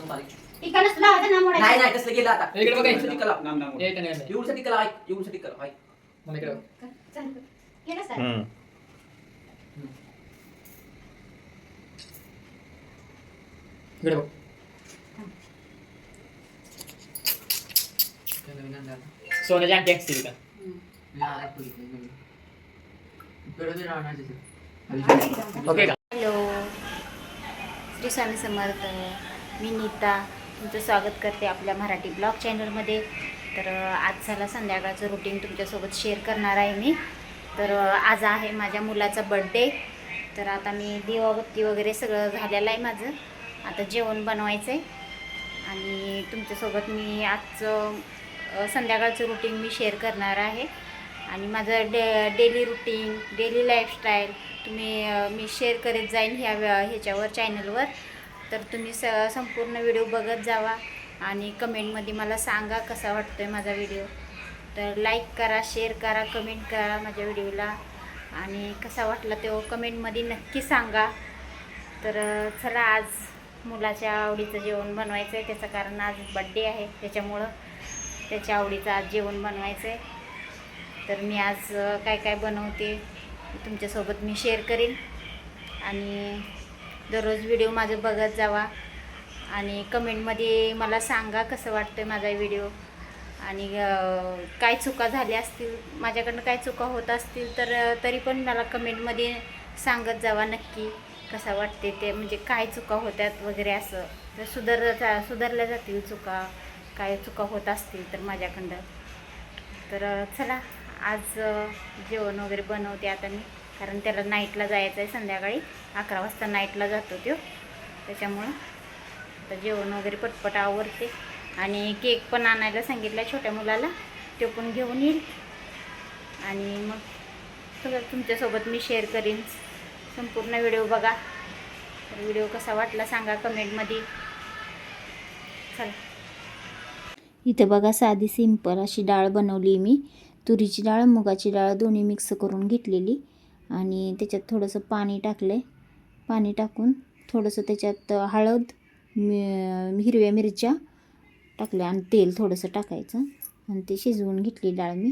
एकदम बारीक. टिक्का नसतं लावायचं ना मोडायचं. नाही नाही तसलं गेलं आता. इकडे बघा. एवढं टिक्का लाव. इकडे एवढं टिक्का लाव, ऐक. एवढं टिक्का लाव, ऐक. चल, केलं सर. बघ. सोन्याची अंगठी असतील का? ओके का? हॅलो, श्री स्वामी समर्थ. मी नीता तुमचं स्वागत करते आपल्या मराठी ब्लॉग चॅनलमध्ये. तर आज झाला संध्याकाळचं रुटीन तुमच्यासोबत शेअर करणार आहे मी. तर आज आहे माझ्या मुलाचा बड्डे. तर आता मी दिवाबत्ती वगैरे सगळं झालेलं आहे माझं. आता जेवण बनवायचं आहे आणि तुमच्यासोबत मी आजचं संध्याकाळचं रुटीन मी शेअर करणार आहे. आणि माझं डेली रुटीन, डेली लाईफस्टाईल मी शेअर करीत जाईन ह्याच्यावर चॅनलवर. तर तुम्ही संपूर्ण व्हिडिओ बघत जावा आणि कमेंटमध्ये मला सांगा कसा वाटतो आहे माझा व्हिडिओ. तर लाईक करा, शेअर करा, कमेंट करा माझ्या व्हिडिओला. आणि कसा वाटला तो कमेंटमध्ये नक्की सांगा. तर चला, आज मुलाच्या आवडीचं जेवण बनवायचं आहे. त्याचं कारण आज बड्डे आहे, त्याच्यामुळं त्याच्या आवडीचं आज जेवण बनवायचं आहे. तर मी आज काय काय बनवते तुमच्यासोबत मी शेअर करीन. आणि दररोज व्हिडिओ माझं बघत जावा आणि कमेंटमध्ये मला सांगा कसं वाटतं आहे माझा व्हिडिओ. आणि काय चुका झाल्या असतील, माझ्याकडनं काय चुका होत असतील तर तरी पण मला कमेंटमध्ये सांगत जावा नक्की कसा वाटते ते. म्हणजे काय चुका होत्यात वगैरे असं. तर सुधारल्या जातील चुका, काय चुका होत असतील तर माझ्याकडं. तर चला, आज जेवण वगैरे बनवते आता मी. कारण त्याला नाईटला जायचं आहे, संध्याकाळी 11 वाजता नाईटला जातो तो. त्याच्यामुळं आता जेवण वगैरे पटपट आवरते. आणि केक पण आणायला सांगितला छोट्या मुलाला, तो पण घेऊन येईल. आणि मग सगळं तुमच्यासोबत मी शेअर करीन. संपूर्ण व्हिडिओ बघा. तर व्हिडिओ कसा वाटला सांगा कमेंटमध्ये. चला, इथं बघा साधी सिंपल अशी डाळ बनवली मी. तुरीची डाळ, मुगाची डाळ दोन्ही मिक्स करून घेतलेली. आणि त्याच्यात थोडंसं पाणी टाकलं. पाणी टाकून थोडंसं त्याच्यात हळद, हिरव्या मिरच्या टाकल्या आणि तेल थोडंसं टाकायचं आणि ते शिजवून घेतली डाळ मी.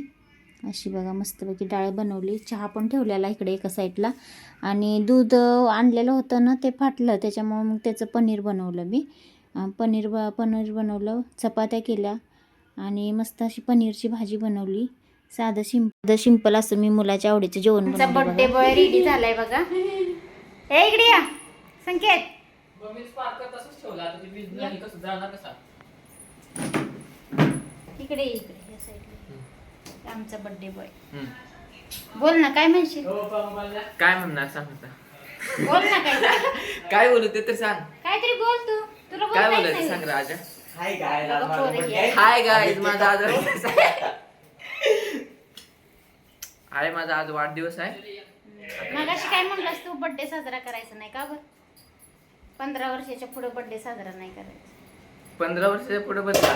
अशी बघा मस्तपैकी डाळ बनवली. चहा पण ठेवलेला इकडे एका साईडला. आणि दूध आणलेलं होतं ना, ते फाटलं, त्याच्यामुळं मग त्याचं पनीर बनवलं मी. पनीर बनवलं, चपात्या केल्या आणि मस्त अशी पनीरची भाजी बनवली. साधं सिंपल असं मी मुलाच्या आवडीचं जेवण बनवलं. बर्थडे बॉय रेडी झालाय बघा. हे इकडे या संकेत. इकडे या साईडला आमचा बर्थडे बॉय. बोल ना, काय म्हणशील? काय म्हणणार सांग. बोल ना काय. काय बोलू ते तर सांग. काहीतरी बोल तू. तुला काय बोलता बोलायचं येत सांग नाही. राजा. हाय गाय हाय गाईज, माझा आज आहे, माझा आज वाढदिवस आहे. मगाशी काय म्हणलास तू, बर्थडे साजरा करायचा नाही का बरं? 15 वर्षाच्या पुढे बर्थडे साजरा नाही करायचा. 15 वर्षाच्या पुढे मगाशी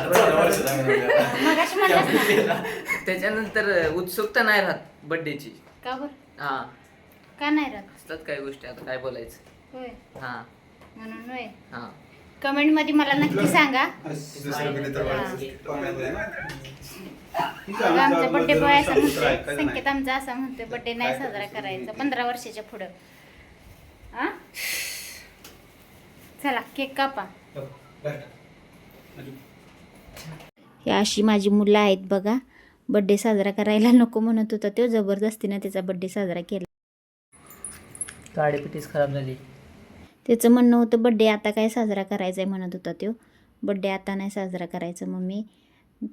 म्हणलास ना. त्याच्यानंतर उत्सुकता नाही राहत बर्थडेची. का बरं? हा, का नाही राहत? असतात काही गोष्टी, आता काय बोलायचं. होय, हा म्हणून होय. हा. कमेंट मध्ये मला नक्की सांगा. आमचा बर्थडे बॉय असा म्हणतोय, संकेत आमचा असा म्हणतोय बर्थडे नाही साजरा करायचा 15 वर्षाच्या पुढं. हा, चला केक कापा. ही अशी माझी मुलं आहेत बघा. बर्थडे साजरा करायला नको म्हणत होता तो, जबरदस्तीने त्याचा बर्थडे साजरा केला. गाडीपिटीच खराब झाली. त्याचं म्हणणं होतं बड्डे आता काय साजरा करायचा आहे म्हणत होता तो. बड्डे आता नाही साजरा करायचा मम्मी,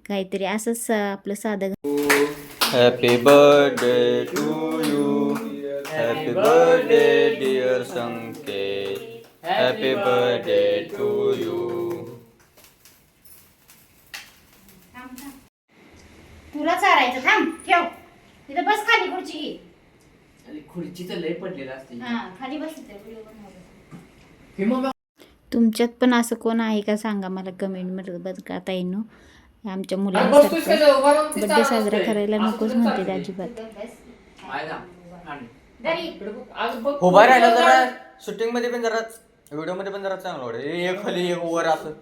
काहीतरी असंच आपलं साधं. Happy birthday to you, happy birthday dear Sanket, happy birthday to you. तुला चारायचं, थांब ठेव तिथं, बस खाली खुर्ची घे. खुर्ची तर लय पडलेला असते. हा, खाली बस तिथे व्हिडिओ बनवला. तुमच्यात पण असं कोण आहे का सांगा मला कमेंटमध्ये. बघा ताईंनो, आमच्या मुलांसारखं बड्डे साजरा करायला नकोच म्हणते अजिबात. उभा राहिला जरा, शूटिंग मध्ये पण जरा, व्हिडिओ मध्ये पण जरा चांगलं वाटतं. एक खाली एक वर असं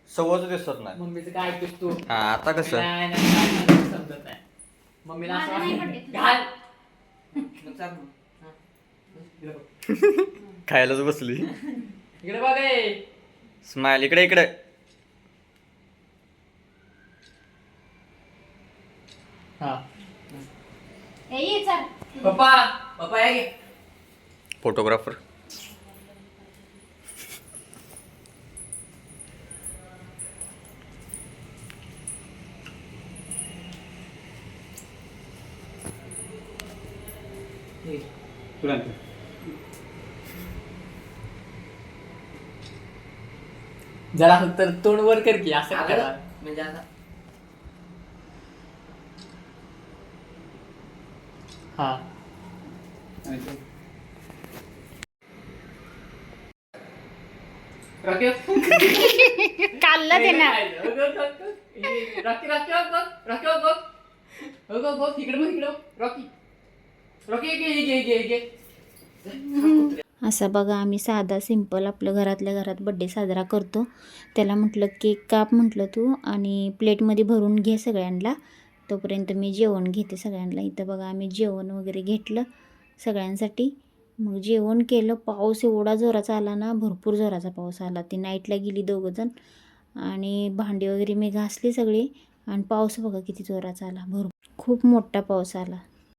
सव्वाच दिसत नाही मम्मीचं काय ऐकतोस तू? हा आता कसं नाही नाही काय मला समजत नाही. मम्मीला असं माझं नाही वाटतं, पडले. घाल. मग चाल मग. हा. इकडे बघ. खायलाच बसली इकडे बघ ए. स्माइल इकडे इकडे हा. ये चल. पप्पा पप्पा या घे. फोटोग्राफर हे. जरा तर तोंड वर कर की असं अगं, करा. म्हणजे आता हा. रॉकी काढलं ते ना. रॉकी रॉकी रॉकी रॉकी इकडे बघ इकडे रॉकी रॉकी घे असं बघा आम्ही साधा सिंपल आपलं घरातल्या घरात बड्डे साजरा करतो. त्याला म्हटलं केक काप म्हटलं तू आणि प्लेटमध्ये भरून घे सगळ्यांना. तोपर्यंत मी जेवण घेते सगळ्यांना. इथं बघा आम्ही जेवण वगैरे घेतलं सगळ्यांसाठी. मग जेवण केलं. पाऊस एवढा जोराचा आला ना, भरपूर जोराचा पाऊस आला. ती नाईटला गेली दोघंजण आणि भांडी वगैरे मी घासली सगळी आणि पाऊस बघा किती जोराचा आला. खूप मोठा पाऊस आला.